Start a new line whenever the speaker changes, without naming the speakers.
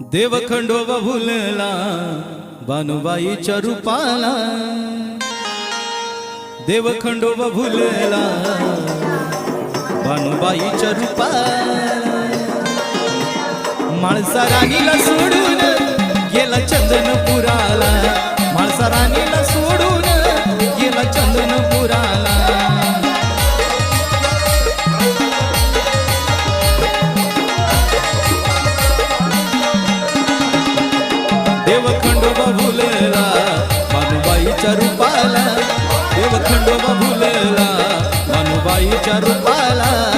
देव खंडोबा भुलला बानुबाईच्या रूपाला, देव खंडोबा भुलला बानुबाईच्या रूपाला। माळसा राणीला सोडून गेला चंदनपुराला, माळसा राणीला सोडून गेला चंदनपुराला। देव खंडोबा भुलला बानुबाईच्या रूपाला, देव खंडोबा भुलला बानुबाईच्या रूपाला।